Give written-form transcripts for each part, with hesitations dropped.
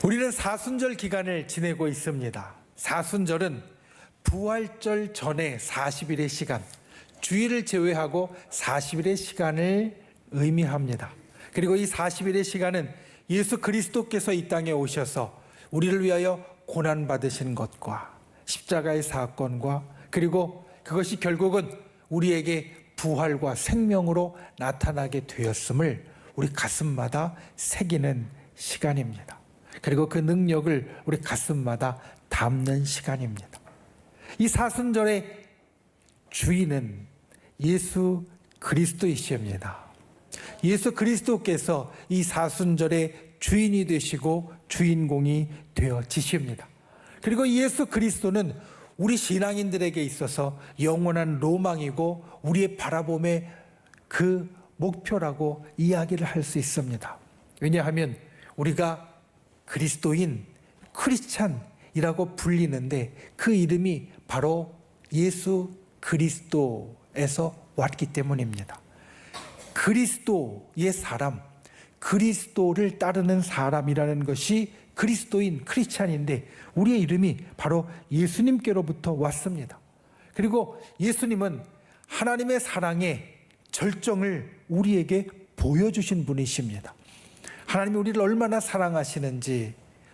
우리는 사순절 기간을 지내고 있습니다. 사순절은 부활절 전에 40일의 시간, 주일을 제외하고 40일의 시간을 의미합니다. 그리고 이 40일의 시간은 예수 그리스도께서 이 땅에 오셔서 우리를 위하여 고난받으신 것과 십자가의 사건과 그리고 그것이 결국은 우리에게 부활과 생명으로 나타나게 되었음을 우리 가슴마다 새기는 시간입니다. 그리고 그 능력을 우리 가슴마다 담는 시간입니다. 이 사순절의 주인은 예수 그리스도이십니다. 예수 그리스도께서 이 사순절의 주인이 되시고 주인공이 되어지십니다. 그리고 예수 그리스도는 우리 신앙인들에게 있어서 영원한 로망이고 우리의 바라봄의 그 목표라고 이야기를 할 수 있습니다. 왜냐하면 우리가 그리스도인, 크리스찬이라고 불리는데 그 이름이 바로 예수 그리스도에서 왔기 때문입니다. 그리스도의 사람, 그리스도를 따르는 사람이라는 것이 그리스도인, 크리스찬인데 우리의 이름이 바로 예수님께로부터 왔습니다. 그리고 예수님은 하나님의 사랑의 절정을 우리에게 보여주신 분이십니다. 하나님이 우리를 얼마나 사랑하시는지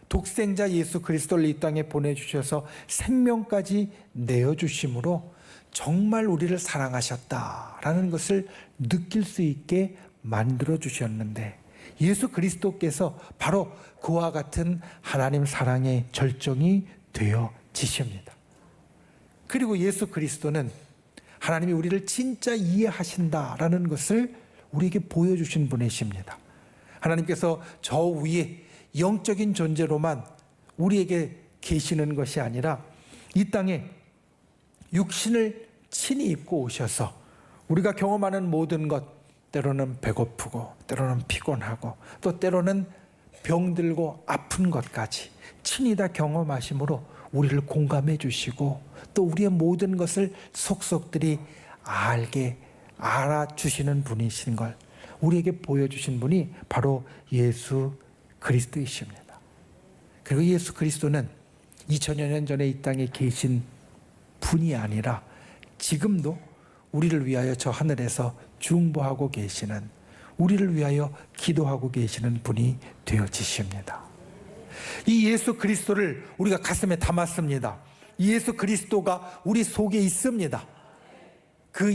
독생자 예수 그리스도를 이 땅에 보내주셔서 생명까지 내어주심으로 정말 우리를 사랑하셨다라는 것을 느낄 수 있게 만들어주셨는데 예수 그리스도께서 바로 그와 같은 하나님 사랑의 절정이 되어지십니다. 그리고 예수 그리스도는 하나님이 우리를 진짜 이해하신다라는 것을 우리에게 보여주신 분이십니다. 하나님께서 저 위에 영적인 존재로만 우리에게 계시는 것이 아니라 이 땅에 육신을 친히 입고 오셔서 우리가 경험하는 모든 것, 때로는 배고프고 때로는 피곤하고 또 때로는 병들고 아픈 것까지 친히 다 경험하심으로 우리를 공감해 주시고 또 우리의 모든 것을 속속들이 알아주시는 분이신 걸 우리에게 보여주신 분이 바로 예수 그리스도이십니다. 그리고 예수 그리스도는 2000여 년 전에 이 땅에 계신 분이 아니라 지금도 우리를 위하여 저 하늘에서 중보하고 계시는, 우리를 위하여 기도하고 계시는 분이 되어지십니다. 이 예수 그리스도를 우리가 가슴에 담았습니다. 이 예수 그리스도가 우리 속에 있습니다. 그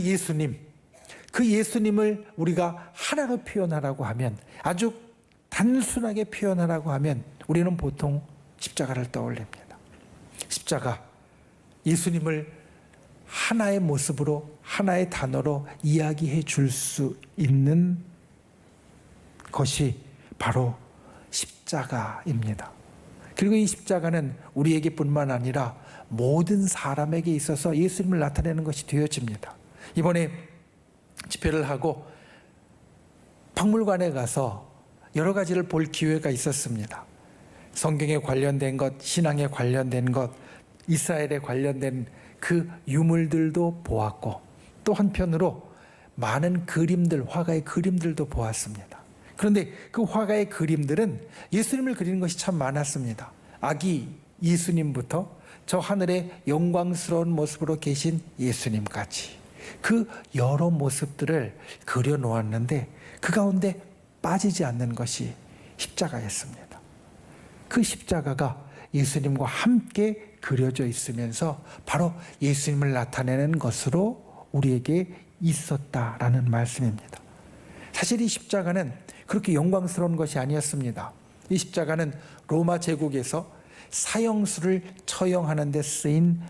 예수님을 우리가 하나로 표현하라고 하면, 아주 단순하게 표현하라고 하면 우리는 보통 십자가를 떠올립니다. 십자가, 예수님을 하나의 모습으로, 하나의 단어로 이야기해 줄 수 있는 것이 바로 십자가입니다. 그리고 이 십자가는 우리에게 뿐만 아니라 모든 사람에게 있어서 예수님을 나타내는 것이 되어집니다. 이번에 집회를 하고 박물관에 가서 여러 가지를 볼 기회가 있었습니다. 성경에 관련된 것, 신앙에 관련된 것, 이스라엘에 관련된 그 유물들도 보았고 또 한편으로 많은 그림들, 화가의 그림들도 보았습니다. 그런데 그 화가의 그림들은 예수님을 그리는 것이 참 많았습니다. 아기 예수님부터 저 하늘의 영광스러운 모습으로 계신 예수님까지 그 여러 모습들을 그려놓았는데 그 가운데 빠지지 않는 것이 십자가였습니다. 그 십자가가 예수님과 함께 그려져 있으면서 바로 예수님을 나타내는 것으로 우리에게 있었다라는 말씀입니다. 사실 이 십자가는 그렇게 영광스러운 것이 아니었습니다. 이 십자가는 로마 제국에서 사형수를 처형하는 데 쓰인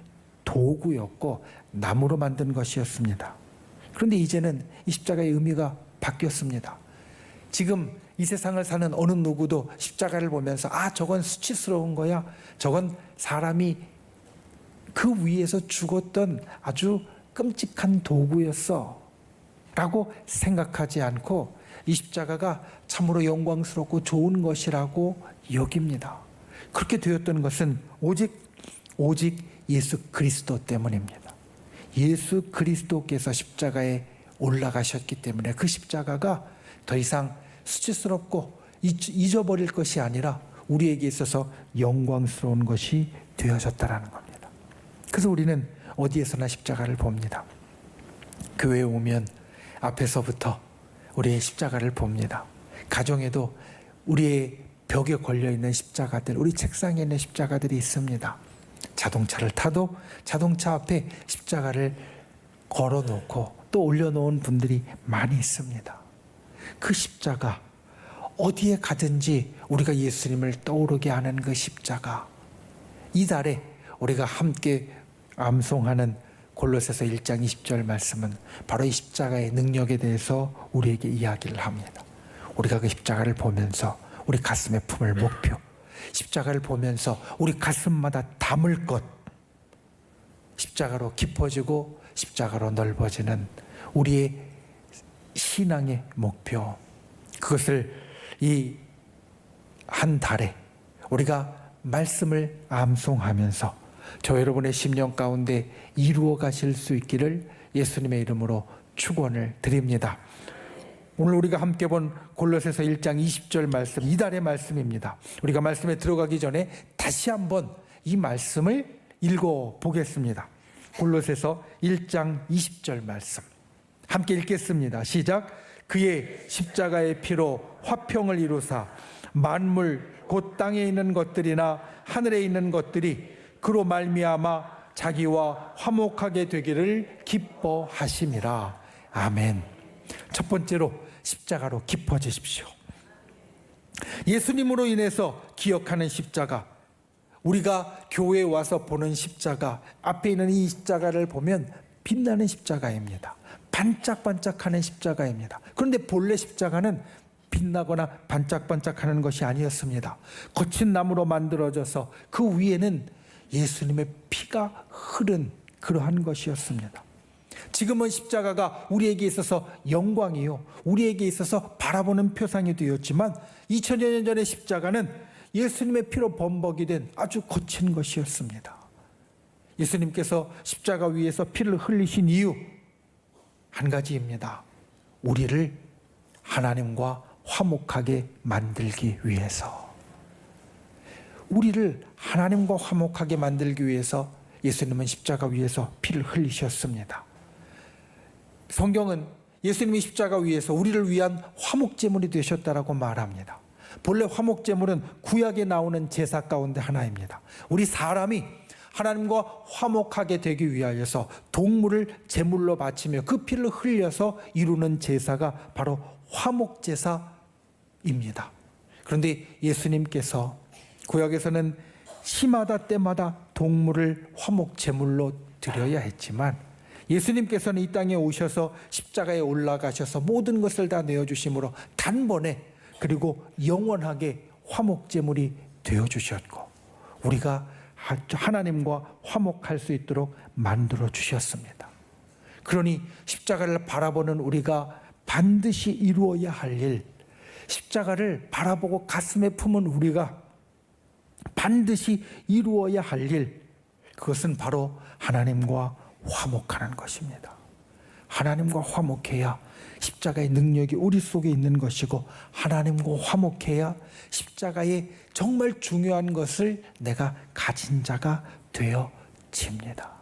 도구였고 나무로 만든 것이었습니다. 그런데 이제는 이 십자가의 의미가 바뀌었습니다. 지금 이 세상을 사는 어느 누구도 십자가를 보면서 저건 수치스러운 거야, 저건 사람이 그 위에서 죽었던 아주 끔찍한 도구였어 라고 생각하지 않고 이 십자가가 참으로 영광스럽고 좋은 것이라고 여깁니다. 그렇게 되었던 것은 오직 예수 그리스도 때문입니다. 예수 그리스도께서 십자가에 올라가셨기 때문에 그 십자가가 더 이상 수치스럽고 잊어버릴 것이 아니라 우리에게 있어서 영광스러운 것이 되어졌다라는 겁니다. 그래서 우리는 어디에서나 십자가를 봅니다. 교회에 오면 앞에서부터 우리의 십자가를 봅니다. 가정에도 우리의 벽에 걸려있는 십자가들, 우리 책상에 있는 십자가들이 있습니다. 자동차를 타도 자동차 앞에 십자가를 걸어놓고 또 올려놓은 분들이 많이 있습니다. 그 십자가, 어디에 가든지 우리가 예수님을 떠오르게 하는 그 십자가, 이달에 우리가 함께 암송하는 골로새서 1장 20절 말씀은 바로 이 십자가의 능력에 대해서 우리에게 이야기를 합니다. 우리가 그 십자가를 보면서 우리 가슴에 품을 목표, 십자가를 보면서 우리 가슴마다 담을 것, 십자가로 깊어지고 십자가로 넓어지는 우리의 신앙의 목표, 그것을 이 한 달에 우리가 말씀을 암송하면서 저 여러분의 심령 가운데 이루어 가실 수 있기를 예수님의 이름으로 축원을 드립니다. 오늘 우리가 함께 본 골로새서 1장 20절 말씀, 이달의 말씀입니다. 우리가 말씀에 들어가기 전에 다시 한번 이 말씀을 읽어보겠습니다. 골로새서 1장 20절 말씀 함께 읽겠습니다. 시작. 그의 십자가의 피로 화평을 이루사 만물 곧 땅에 있는 것들이나 하늘에 있는 것들이 그로 말미암아 자기와 화목하게 되기를 기뻐하심이라. 아멘. 첫 번째로 십자가로 깊어지십시오. 예수님으로 인해서 기억하는 십자가, 우리가 교회에 와서 보는 십자가, 앞에 있는 이 십자가를 보면 빛나는 십자가입니다. 반짝반짝하는 십자가입니다. 그런데 본래 십자가는 빛나거나 반짝반짝하는 것이 아니었습니다. 거친 나무로 만들어져서 그 위에는 예수님의 피가 흐른 그러한 것이었습니다. 지금은 십자가가 우리에게 있어서 영광이요, 우리에게 있어서 바라보는 표상이 되었지만 2000여 년 전의 십자가는 예수님의 피로 범벅이 된 아주 거친 것이었습니다. 예수님께서 십자가 위에서 피를 흘리신 이유 한 가지입니다. 우리를 하나님과 화목하게 만들기 위해서, 우리를 하나님과 화목하게 만들기 위해서 예수님은 십자가 위에서 피를 흘리셨습니다. 성경은 예수님이 십자가 위에서 우리를 위한 화목제물이 되셨다라고 말합니다. 본래 화목제물은 구약에 나오는 제사 가운데 하나입니다. 우리 사람이 하나님과 화목하게 되기 위하여서 동물을 제물로 바치며 그 피를 흘려서 이루는 제사가 바로 화목제사입니다. 그런데 예수님께서 구약에서는 시마다 때마다 동물을 화목제물로 드려야 했지만 예수님께서는 이 땅에 오셔서 십자가에 올라가셔서 모든 것을 다 내어주심으로 단번에 그리고 영원하게 화목제물이 되어주셨고 우리가 하나님과 화목할 수 있도록 만들어 주셨습니다. 그러니 십자가를 바라보는 우리가 반드시 이루어야 할 일, 십자가를 바라보고 가슴에 품은 우리가 반드시 이루어야 할 일, 그것은 바로 하나님과 화목하는 것입니다. 하나님과 화목해야 십자가의 능력이 우리 속에 있는 것이고, 하나님과 화목해야 십자가의 정말 중요한 것을 내가 가진 자가 되어집니다.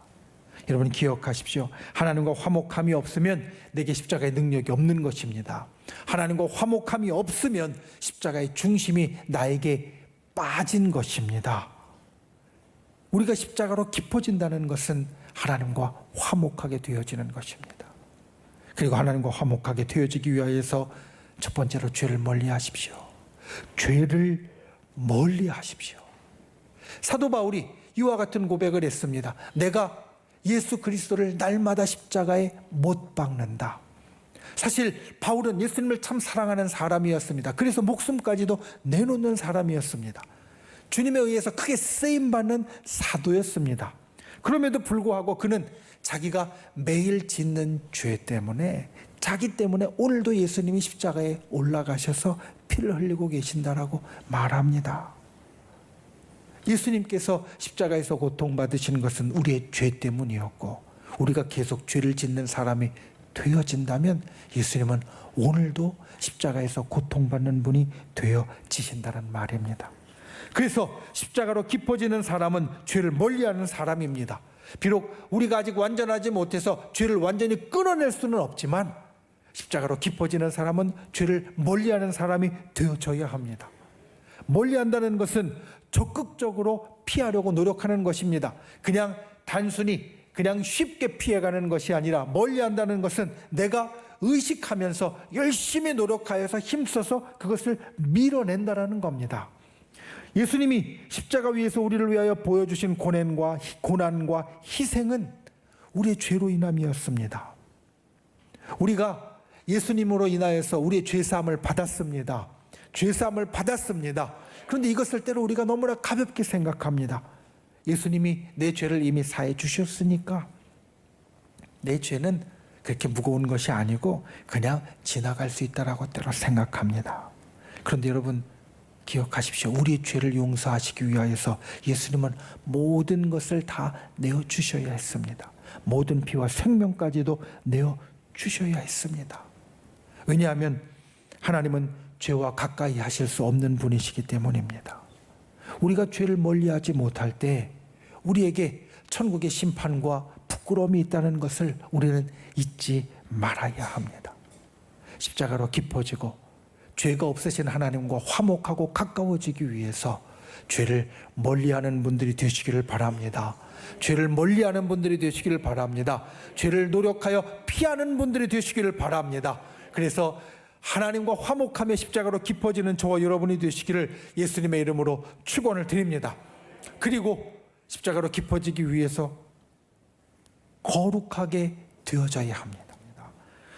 여러분 기억하십시오. 하나님과 화목함이 없으면 내게 십자가의 능력이 없는 것입니다. 하나님과 화목함이 없으면 십자가의 중심이 나에게 빠진 것입니다. 우리가 십자가로 깊어진다는 것은 하나님과 화목하게 되어지는 것입니다. 그리고 하나님과 화목하게 되어지기 위하여서 첫 번째로 죄를 멀리 하십시오. 죄를 멀리 하십시오. 사도 바울이 이와 같은 고백을 했습니다. 내가 예수 그리스도를 날마다 십자가에 못 박는다. 사실 바울은 예수님을 참 사랑하는 사람이었습니다. 그래서 목숨까지도 내놓는 사람이었습니다. 주님에 의해서 크게 쓰임받는 사도였습니다. 그럼에도 불구하고 그는 자기가 매일 짓는 죄 때문에, 자기 때문에 오늘도 예수님이 십자가에 올라가셔서 피를 흘리고 계신다라고 말합니다. 예수님께서 십자가에서 고통받으신 것은 우리의 죄 때문이었고, 우리가 계속 죄를 짓는 사람이 되어진다면 예수님은 오늘도 십자가에서 고통받는 분이 되어지신다는 말입니다. 그래서 십자가로 깊어지는 사람은 죄를 멀리하는 사람입니다. 비록 우리가 아직 완전하지 못해서 죄를 완전히 끊어낼 수는 없지만 십자가로 깊어지는 사람은 죄를 멀리하는 사람이 되어져야 합니다. 멀리한다는 것은 적극적으로 피하려고 노력하는 것입니다. 그냥 단순히 그냥 쉽게 피해가는 것이 아니라, 멀리한다는 것은 내가 의식하면서 열심히 노력하여서 힘써서 그것을 밀어낸다는 겁니다. 예수님이 십자가 위에서 우리를 위하여 보여주신 고난과 희생은 우리의 죄로 인함이었습니다. 우리가 예수님으로 인하여서 우리의 죄사함을 받았습니다. 죄사함을 받았습니다. 그런데 이것을 때로 우리가 너무나 가볍게 생각합니다. 예수님이 내 죄를 이미 사해 주셨으니까 내 죄는 그렇게 무거운 것이 아니고 그냥 지나갈 수 있다라고 때로 생각합니다. 그런데 여러분 기억하십시오. 우리의 죄를 용서하시기 위하여서 예수님은 모든 것을 다 내어주셔야 했습니다. 모든 피와 생명까지도 내어주셔야 했습니다. 왜냐하면 하나님은 죄와 가까이 하실 수 없는 분이시기 때문입니다. 우리가 죄를 멀리하지 못할 때 우리에게 천국의 심판과 부끄러움이 있다는 것을 우리는 잊지 말아야 합니다. 십자가로 깊어지고 죄가 없으신 하나님과 화목하고 가까워지기 위해서 죄를 멀리하는 분들이 되시기를 바랍니다. 죄를 멀리하는 분들이 되시기를 바랍니다. 죄를 노력하여 피하는 분들이 되시기를 바랍니다. 그래서 하나님과 화목하며 십자가로 깊어지는 저와 여러분이 되시기를 예수님의 이름으로 축원을 드립니다. 그리고 십자가로 깊어지기 위해서 거룩하게 되어져야 합니다.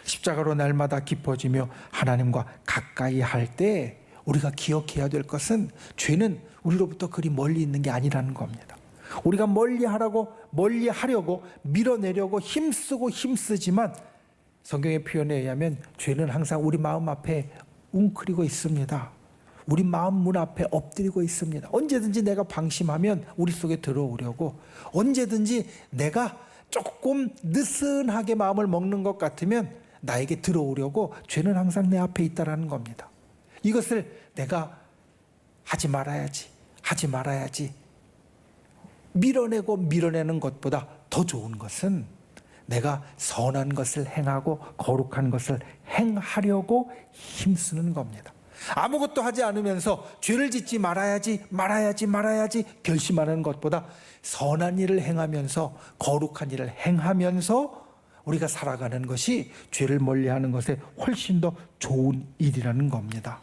십자가로 날마다 깊어지며 하나님과 가까이 할 때 우리가 기억해야 될 것은 죄는 우리로부터 그리 멀리 있는 게 아니라는 겁니다. 우리가 멀리하려고 밀어내려고 힘쓰지만 성경의 표현에 의하면 죄는 항상 우리 마음 앞에 웅크리고 있습니다. 우리 마음 문 앞에 엎드리고 있습니다. 언제든지 내가 방심하면 우리 속에 들어오려고, 언제든지 내가 조금 느슨하게 마음을 먹는 것 같으면 나에게 들어오려고 죄는 항상 내 앞에 있다라는 겁니다. 이것을 내가 하지 말아야지 밀어내는 것보다 더 좋은 것은 내가 선한 것을 행하고 거룩한 것을 행하려고 힘쓰는 겁니다. 아무것도 하지 않으면서 죄를 짓지 말아야지 결심하는 것보다 선한 일을 행하면서 거룩한 일을 행하면서 우리가 살아가는 것이 죄를 멀리하는 것에 훨씬 더 좋은 일이라는 겁니다.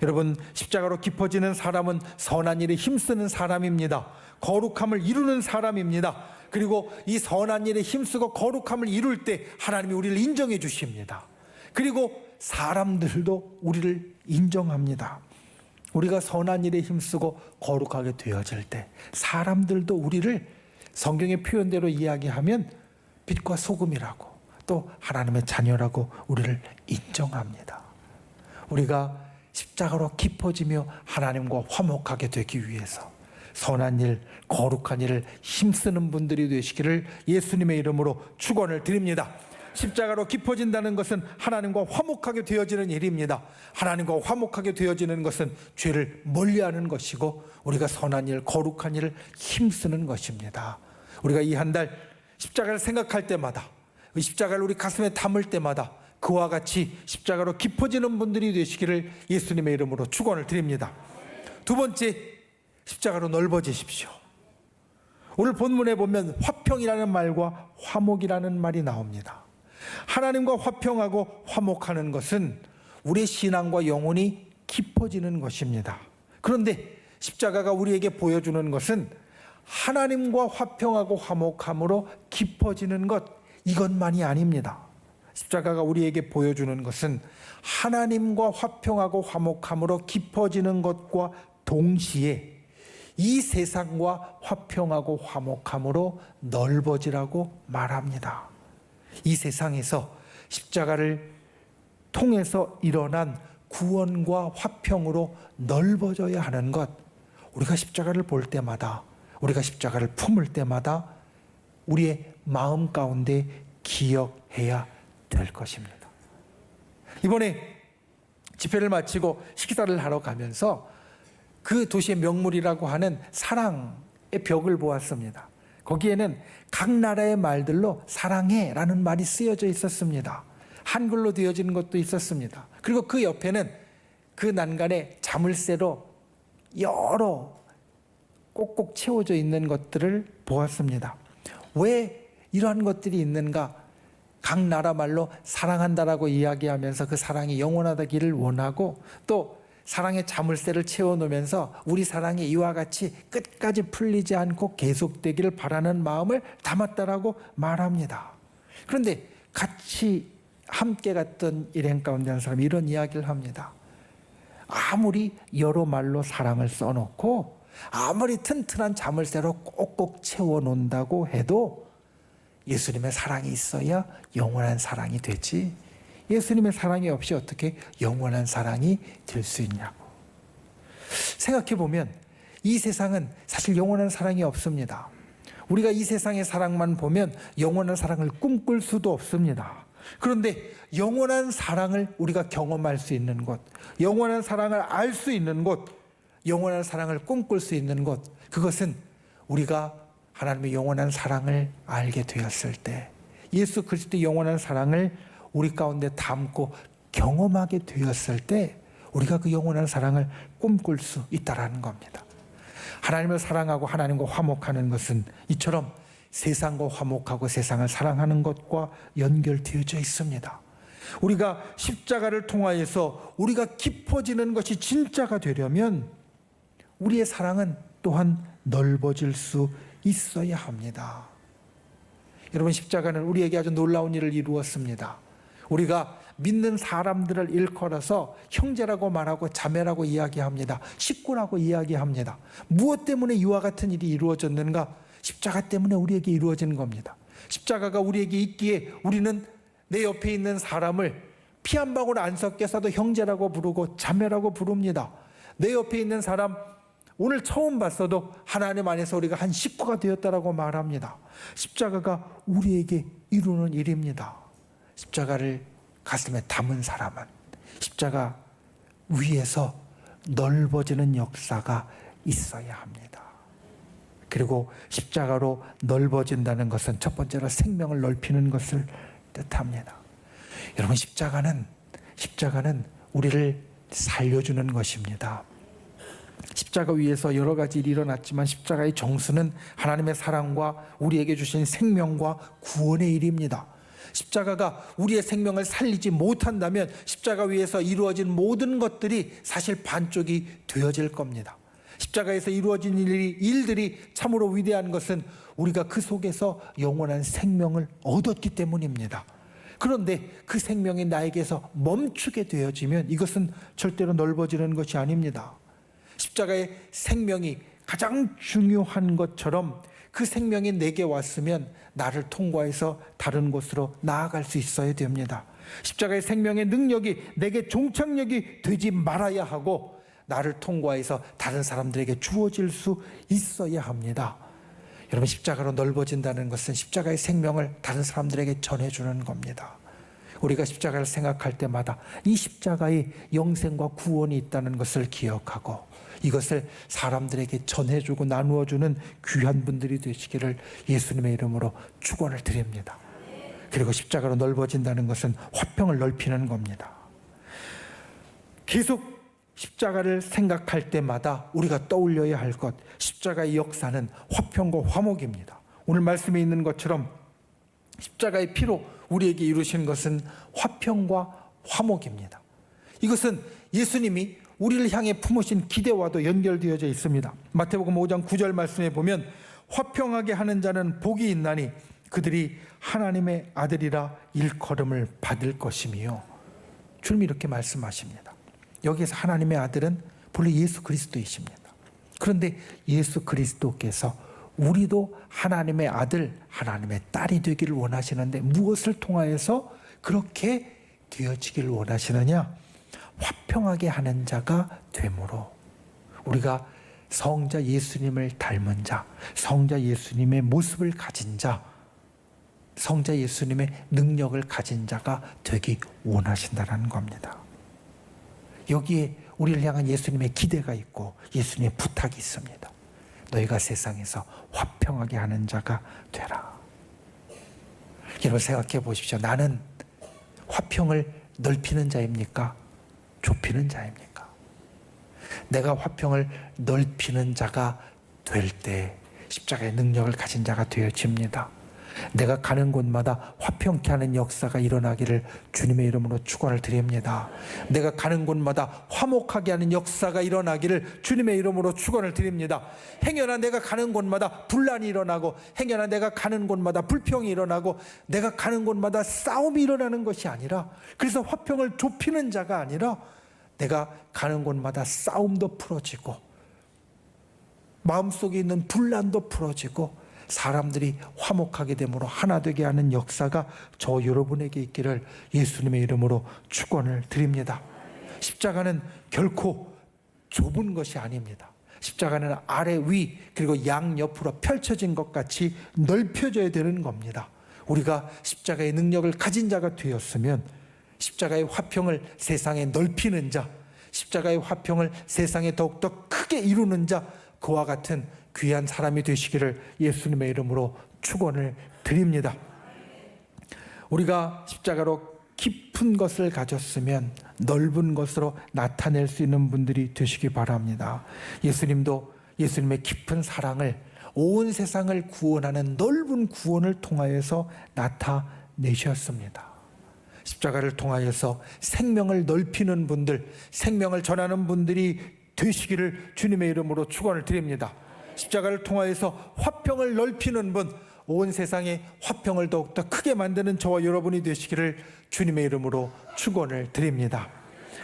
여러분, 십자가로 깊어지는 사람은 선한 일에 힘쓰는 사람입니다. 거룩함을 이루는 사람입니다. 그리고 이 선한 일에 힘쓰고 거룩함을 이룰 때 하나님이 우리를 인정해 주십니다. 그리고 사람들도 우리를 인정합니다. 우리가 선한 일에 힘쓰고 거룩하게 되어질 때 사람들도 우리를 성경의 표현대로 이야기하면 빛과 소금이라고, 또 하나님의 자녀라고 우리를 인정합니다. 우리가 십자가로 깊어지며 하나님과 화목하게 되기 위해서 선한 일, 거룩한 일을 힘쓰는 분들이 되시기를 예수님의 이름으로 축원을 드립니다. 십자가로 깊어진다는 것은 하나님과 화목하게 되어지는 일입니다. 하나님과 화목하게 되어지는 것은 죄를 멀리하는 것이고 우리가 선한 일, 거룩한 일을 힘쓰는 것입니다. 우리가 이 한 달 십자가를 생각할 때마다, 십자가를 우리 가슴에 담을 때마다 그와 같이 십자가로 깊어지는 분들이 되시기를 예수님의 이름으로 축원을 드립니다. 두 번째, 십자가로 넓어지십시오. 오늘 본문에 보면 화평이라는 말과 화목이라는 말이 나옵니다. 하나님과 화평하고 화목하는 것은 우리의 신앙과 영혼이 깊어지는 것입니다. 그런데 십자가가 우리에게 보여주는 것은 하나님과 화평하고 화목함으로 깊어지는 것, 이것만이 아닙니다. 십자가가 우리에게 보여주는 것은 하나님과 화평하고 화목함으로 깊어지는 것과 동시에 이 세상과 화평하고 화목함으로 넓어지라고 말합니다. 이 세상에서 십자가를 통해서 일어난 구원과 화평으로 넓어져야 하는 것, 우리가 십자가를 볼 때마다, 우리가 십자가를 품을 때마다 우리의 마음 가운데 기억해야 될 것입니다. 이번에 집회를 마치고 식사를 하러 가면서 그 도시의 명물이라고 하는 사랑의 벽을 보았습니다. 거기에는 각 나라의 말들로 사랑해라는 말이 쓰여져 있었습니다. 한글로 되어지는 것도 있었습니다. 그리고 그 옆에는 그 난간에 자물쇠로 여러 꼭꼭 채워져 있는 것들을 보았습니다. 왜 이러한 것들이 있는가? 각 나라 말로 사랑한다라고 이야기하면서 그 사랑이 영원하다기를 원하고, 또 사랑의 자물쇠를 채워놓으면서 우리 사랑이 이와 같이 끝까지 풀리지 않고 계속되기를 바라는 마음을 담았다라고 말합니다. 그런데 같이 함께 갔던 일행 가운데 한 사람이 이런 이야기를 합니다. 아무리 여러 말로 사랑을 써놓고 아무리 튼튼한 자물쇠로 꼭꼭 채워놓는다고 해도 예수님의 사랑이 있어야 영원한 사랑이 되지, 예수님의 사랑이 없이 어떻게 영원한 사랑이 될 수 있냐고. 생각해 보면 이 세상은 사실 영원한 사랑이 없습니다. 우리가 이 세상의 사랑만 보면 영원한 사랑을 꿈꿀 수도 없습니다. 그런데 영원한 사랑을 우리가 경험할 수 있는 곳, 영원한 사랑을 알 수 있는 곳, 영원한 사랑을 꿈꿀 수 있는 곳, 그것은 우리가 하나님의 영원한 사랑을 알게 되었을 때, 예수 그리스도의 영원한 사랑을 우리 가운데 담고 경험하게 되었을 때 우리가 그 영원한 사랑을 꿈꿀 수 있다라는 겁니다. 하나님을 사랑하고 하나님과 화목하는 것은 이처럼 세상과 화목하고 세상을 사랑하는 것과 연결되어져 있습니다. 우리가 십자가를 통하여서 우리가 깊어지는 것이 진짜가 되려면 우리의 사랑은 또한 넓어질 수 있어야 합니다. 여러분, 십자가는 우리에게 아주 놀라운 일을 이루었습니다. 우리가 믿는 사람들을 일컬어서 형제라고 말하고 자매라고 이야기합니다. 식구라고 이야기합니다. 무엇 때문에 이와 같은 일이 이루어졌는가? 십자가 때문에 우리에게 이루어진 겁니다. 십자가가 우리에게 있기에 우리는 내 옆에 있는 사람을 피 한 방울 안 섞여서도 형제라고 부르고 자매라고 부릅니다. 내 옆에 있는 사람 오늘 처음 봤어도 하나님 안에서 우리가 한 식구가 되었다라고 말합니다. 십자가가 우리에게 이루는 일입니다. 십자가를 가슴에 담은 사람은 십자가 위에서 넓어지는 역사가 있어야 합니다. 그리고 십자가로 넓어진다는 것은 첫 번째로 생명을 넓히는 것을 뜻합니다. 여러분, 십자가는 우리를 살려주는 것입니다. 십자가 위에서 여러 가지 일이 일어났지만 십자가의 정수는 하나님의 사랑과 우리에게 주신 생명과 구원의 일입니다. 십자가가 우리의 생명을 살리지 못한다면 십자가 위에서 이루어진 모든 것들이 사실 반쪽이 되어질 겁니다. 십자가에서 이루어진 일들이 참으로 위대한 것은 우리가 그 속에서 영원한 생명을 얻었기 때문입니다. 그런데 그 생명이 나에게서 멈추게 되어지면 이것은 절대로 넓어지는 것이 아닙니다. 십자가의 생명이 가장 중요한 것처럼 그 생명이 내게 왔으면 나를 통과해서 다른 곳으로 나아갈 수 있어야 됩니다. 십자가의 생명의 능력이 내게 종착역이 되지 말아야 하고 나를 통과해서 다른 사람들에게 주어질 수 있어야 합니다. 여러분, 십자가로 넓어진다는 것은 십자가의 생명을 다른 사람들에게 전해주는 겁니다. 우리가 십자가를 생각할 때마다 이 십자가에 영생과 구원이 있다는 것을 기억하고 이것을 사람들에게 전해주고 나누어주는 귀한 분들이 되시기를 예수님의 이름으로 축원을 드립니다. 그리고 십자가로 넓어진다는 것은 화평을 넓히는 겁니다. 계속 십자가를 생각할 때마다 우리가 떠올려야 할 것, 십자가의 역사는 화평과 화목입니다. 오늘 말씀에 있는 것처럼 십자가의 피로 우리에게 이루신 것은 화평과 화목입니다. 이것은 예수님이 우리를 향해 품으신 기대와도 연결되어져 있습니다. 마태복음 5장 9절 말씀에 보면 화평하게 하는 자는 복이 있나니 그들이 하나님의 아들이라 일컬음을 받을 것이며, 주님이 이렇게 말씀하십니다. 여기에서 하나님의 아들은 본래 예수 그리스도이십니다. 그런데 예수 그리스도께서 우리도 하나님의 아들, 하나님의 딸이 되기를 원하시는데 무엇을 통하여서 그렇게 되어지기를 원하시느냐? 화평하게 하는 자가 되므로 우리가 성자 예수님을 닮은 자, 성자 예수님의 모습을 가진 자, 성자 예수님의 능력을 가진 자가 되기 원하신다는 겁니다. 여기에 우리를 향한 예수님의 기대가 있고 예수님의 부탁이 있습니다. 너희가 세상에서 화평하게 하는 자가 되라. 여러분 생각해 보십시오. 나는 화평을 넓히는 자입니까? 좁히는 자입니까? 내가 화평을 넓히는 자가 될 때 십자가의 능력을 가진 자가 되어집니다. 내가 가는 곳마다 화평케 하는 역사가 일어나기를 주님의 이름으로 축원을 드립니다. 내가 가는 곳마다 화목하게 하는 역사가 일어나기를 주님의 이름으로 축원을 드립니다. 행여나 내가 가는 곳마다 분란이 일어나고 행여나 내가 가는 곳마다 불평이 일어나고 내가 가는 곳마다 싸움이 일어나는 것이 아니라, 그래서 화평을 좁히는 자가 아니라 내가 가는 곳마다 싸움도 풀어지고 마음속에 있는 분란도 풀어지고 사람들이 화목하게 됨으로 하나 되게 하는 역사가 저 여러분에게 있기를 예수님의 이름으로 축원을 드립니다. 십자가는 결코 좁은 것이 아닙니다. 십자가는 아래 위 그리고 양옆으로 펼쳐진 것 같이 넓혀져야 되는 겁니다. 우리가 십자가의 능력을 가진 자가 되었으면 십자가의 화평을 세상에 넓히는 자, 십자가의 화평을 세상에 더욱더 크게 이루는 자, 그와 같은 귀한 사람이 되시기를 예수님의 이름으로 축원을 드립니다. 우리가 십자가로 깊은 것을 가졌으면 넓은 것으로 나타낼 수 있는 분들이 되시기 바랍니다. 예수님도 예수님의 깊은 사랑을 온 세상을 구원하는 넓은 구원을 통하여서 나타내셨습니다. 십자가를 통하여서 생명을 넓히는 분들, 생명을 전하는 분들이 되시기를 주님의 이름으로 축원을 드립니다. 십자가를 통하여서 화평을 넓히는 분, 온 세상에 화평을 더욱더 크게 만드는 저와 여러분이 되시기를 주님의 이름으로 축원을 드립니다.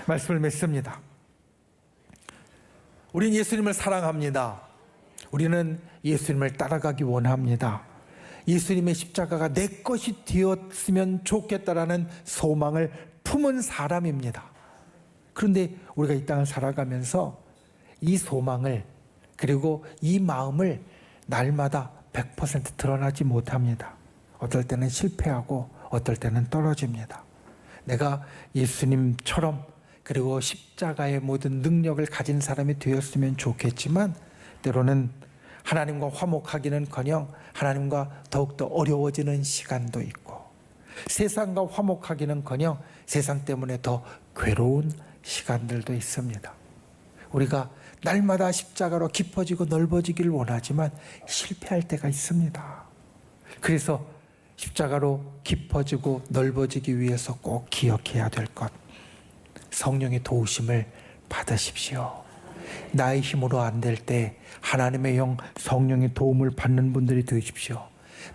말씀을 맺습니다. 우리는 예수님을 사랑합니다. 우리는 예수님을 따라가기 원합니다. 예수님의 십자가가 내 것이 되었으면 좋겠다라는 소망을 품은 사람입니다. 그런데 우리가 이 땅을 살아가면서 이 소망을 그리고 이 마음을 날마다 100% 드러나지 못합니다. 어떨 때는 실패하고 어떨 때는 떨어집니다. 내가 예수님처럼 그리고 십자가의 모든 능력을 가진 사람이 되었으면 좋겠지만 때로는 하나님과 화목하기는커녕 하나님과 더욱더 어려워지는 시간도 있고 세상과 화목하기는커녕 세상 때문에 더 괴로운 시간들도 있습니다. 우리가 날마다 십자가로 깊어지고 넓어지기를 원하지만 실패할 때가 있습니다. 그래서 십자가로 깊어지고 넓어지기 위해서 꼭 기억해야 될 것, 성령의 도우심을 받으십시오. 나의 힘으로 안 될 때 하나님의 영 성령의 도움을 받는 분들이 되십시오.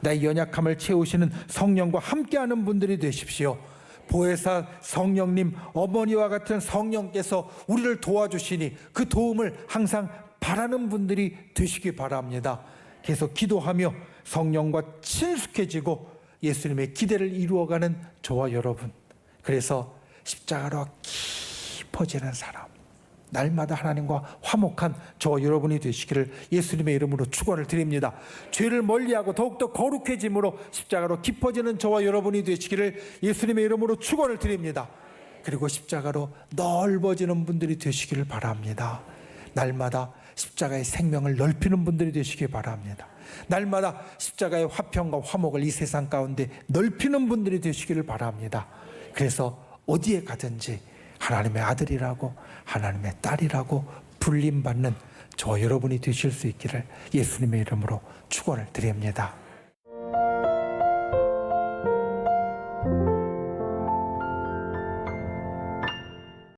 나의 연약함을 채우시는 성령과 함께하는 분들이 되십시오. 보혜사 성령님, 어머니와 같은 성령께서 우리를 도와주시니 그 도움을 항상 바라는 분들이 되시기 바랍니다. 계속 기도하며 성령과 친숙해지고 예수님의 기대를 이루어가는 저와 여러분, 그래서 십자가로 깊어지는 사람, 날마다 하나님과 화목한 저와 여러분이 되시기를 예수님의 이름으로 축원을 드립니다. 죄를 멀리하고 더욱더 거룩해짐으로 십자가로 깊어지는 저와 여러분이 되시기를 예수님의 이름으로 축원을 드립니다. 그리고 십자가로 넓어지는 분들이 되시기를 바랍니다. 날마다 십자가의 생명을 넓히는 분들이 되시기 바랍니다. 날마다 십자가의 화평과 화목을 이 세상 가운데 넓히는 분들이 되시기를 바랍니다. 그래서 어디에 가든지 하나님의 아들이라고 하나님의 딸이라고 불림받는 저 여러분이 되실 수 있기를 예수님의 이름으로 축원을 드립니다.